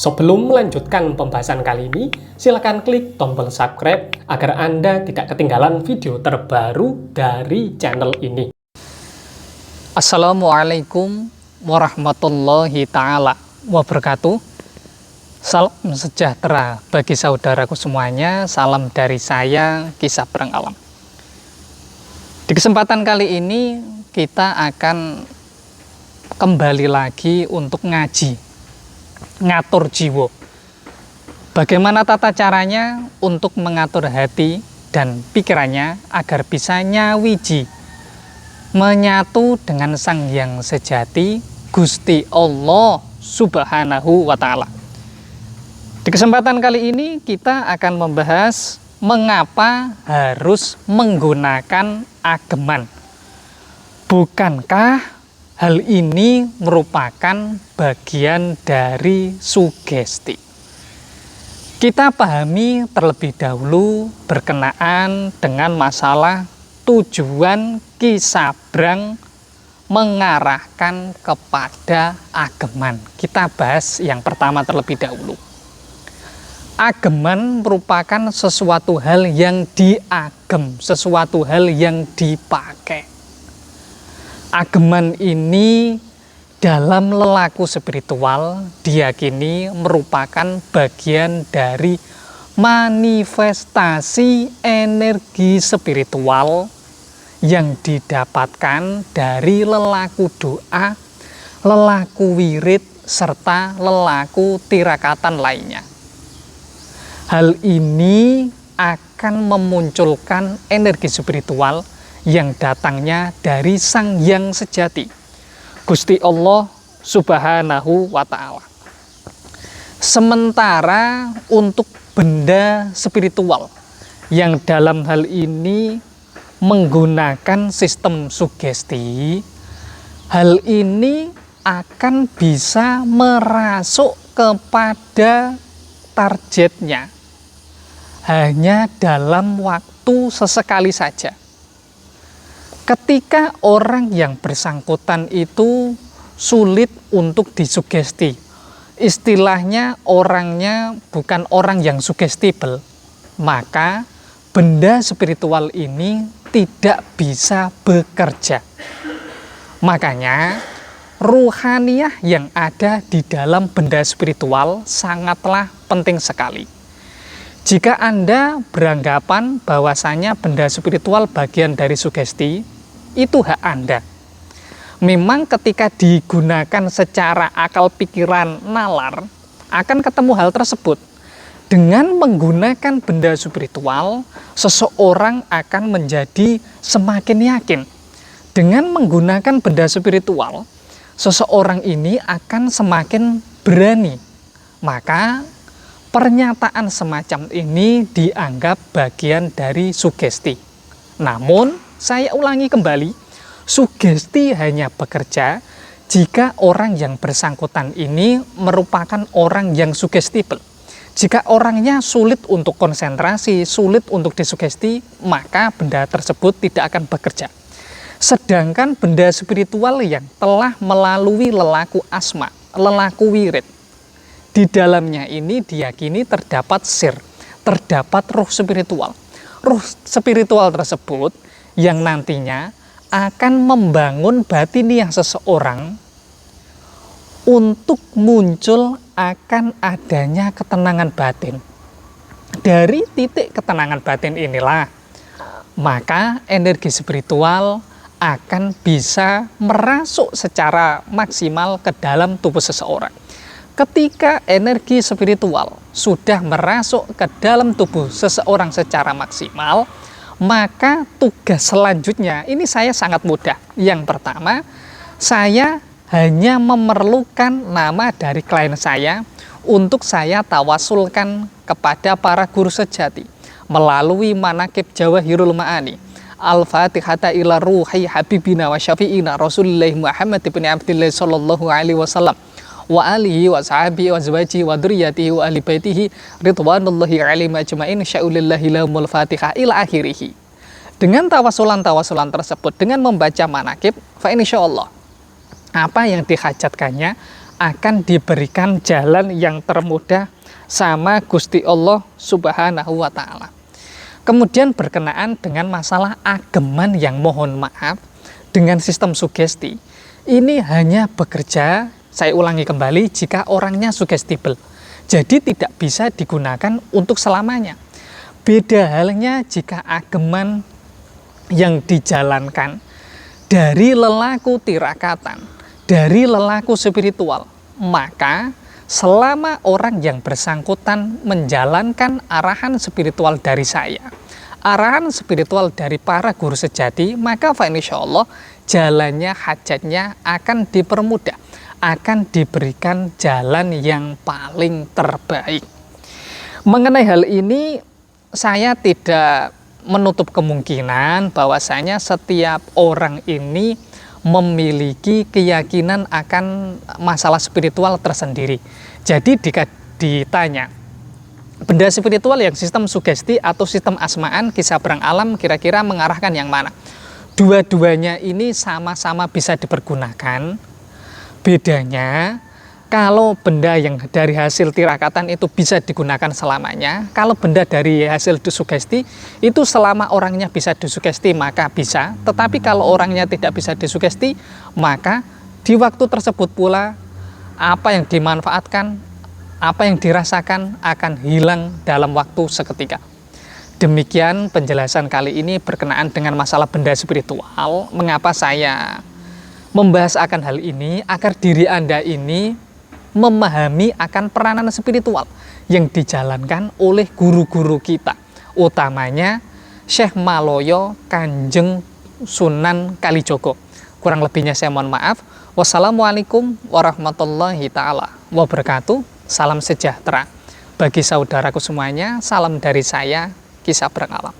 Sebelum melanjutkan pembahasan kali ini, silakan klik tombol subscribe agar Anda tidak ketinggalan video terbaru dari channel ini. Assalamualaikum warahmatullahi ta'ala wabarakatuh. Salam sejahtera bagi saudaraku semuanya. Salam dari saya, Kisah Perang Alam. Di kesempatan kali ini kita akan kembali lagi untuk ngatur jiwa. Bagaimana tata caranya untuk mengatur hati dan pikirannya agar bisa nyawiji, menyatu dengan Sang Hyang Sejati, Gusti Allah Subhanahu wa Ta'ala. Di kesempatan kali ini kita akan membahas mengapa harus menggunakan ageman. Bukankah hal ini merupakan bagian dari sugesti? Kita pahami terlebih dahulu berkenaan dengan masalah tujuan Ki Sabrang mengarahkan kepada ageman. Kita bahas yang pertama terlebih dahulu. Ageman merupakan sesuatu hal yang diagem, sesuatu hal yang dipakai. Ageman ini dalam lelaku spiritual diyakini merupakan bagian dari manifestasi energi spiritual yang didapatkan dari lelaku doa, lelaku wirid, serta lelaku tirakatan lainnya. Hal ini akan memunculkan energi spiritual yang datangnya dari Sang Hyang Sejati, Gusti Allah Subhanahu wa Ta'ala. Sementara untuk benda spiritual yang dalam hal ini menggunakan sistem sugesti, hal ini akan bisa merasuk kepada targetnya hanya dalam waktu sesekali saja. Ketika orang yang bersangkutan itu sulit untuk disugesti, istilahnya orangnya bukan orang yang sugestible, maka benda spiritual ini tidak bisa bekerja. Makanya ruhaniyah yang ada di dalam benda spiritual sangatlah penting sekali. Jika Anda beranggapan bahwasanya benda spiritual bagian dari sugesti, itu hak Anda. Memang ketika digunakan secara akal pikiran nalar, akan ketemu hal tersebut. Dengan menggunakan benda spiritual, seseorang akan menjadi semakin yakin. Dengan menggunakan benda spiritual, seseorang ini akan semakin berani. Maka pernyataan semacam ini dianggap bagian dari sugesti. Namun, saya ulangi kembali, sugesti hanya bekerja jika orang yang bersangkutan ini merupakan orang yang sugestible. Jika orangnya sulit untuk konsentrasi, sulit untuk disugesti, maka benda tersebut tidak akan bekerja. Sedangkan benda spiritual yang telah melalui lelaku asma, lelaku wirid, di dalamnya ini diyakini terdapat sir, terdapat ruh spiritual. Ruh spiritual tersebut yang nantinya akan membangun batiniah seseorang untuk muncul akan adanya ketenangan batin. Dari titik ketenangan batin inilah, maka energi spiritual akan bisa merasuk secara maksimal ke dalam tubuh seseorang. Ketika energi spiritual sudah merasuk ke dalam tubuh seseorang secara maksimal, maka tugas selanjutnya ini saya sangat mudah. Yang pertama, saya hanya memerlukan nama dari klien saya untuk saya tawasulkan kepada para guru sejati melalui manaqib Jawahirul Ma'ani. Al-Fatihata ila ruhi habibina wa syafi'ina Rasulullah Muhammad ibn Abdillah sallallahu alaihi wasallam wa alihi wa sahbihi wa azwajihi wa dzurriyyatihi wa ahli baitihi ridwanullahi alaihim ajmain sya'ulillahi lahumul fatihah ila akhirih. Dengan tawasul-tawasul tersebut, dengan membaca manaqib, fa insyaallah apa yang dihajatkannya akan diberikan jalan yang termudah sama Gusti Allah Subhanahu wa Ta'ala. Kemudian berkenaan dengan masalah ageman yang mohon maaf dengan sistem sugesti, ini hanya bekerja, saya ulangi kembali, jika orangnya sugestible. Jadi tidak bisa digunakan untuk selamanya. Beda halnya jika ageman yang dijalankan dari lelaku tirakatan, dari lelaku spiritual, maka selama orang yang bersangkutan menjalankan arahan spiritual dari saya, arahan spiritual dari para guru sejati, maka insya Allah jalannya, hajatnya akan dipermudah, akan diberikan jalan yang paling terbaik. Mengenai hal ini, saya tidak menutup kemungkinan bahwasanya setiap orang ini memiliki keyakinan akan masalah spiritual tersendiri. Jadi jika ditanya, benda spiritual yang sistem sugesti atau sistem asmaan, kisah berang alam kira-kira mengarahkan yang mana? Dua-duanya ini sama-sama bisa dipergunakan. Bedanya, kalau benda yang dari hasil tirakatan itu bisa digunakan selamanya, kalau benda dari hasil disugesti itu selama orangnya bisa disugesti maka bisa, tetapi kalau orangnya tidak bisa disugesti, maka di waktu tersebut pula apa yang dimanfaatkan, apa yang dirasakan akan hilang dalam waktu seketika. Demikian penjelasan kali ini berkenaan dengan masalah benda spiritual. Mengapa saya membahas akan hal ini? Agar diri Anda ini memahami akan peranan spiritual yang dijalankan oleh guru-guru kita, utamanya Syekh Maloyo Kanjeng Sunan Kalijogo. Kurang lebihnya saya mohon maaf. Wassalamualaikum warahmatullahi ta'ala wabarakatuh. Salam sejahtera bagi saudaraku semuanya. Salam dari saya, Kisah Berang Alam.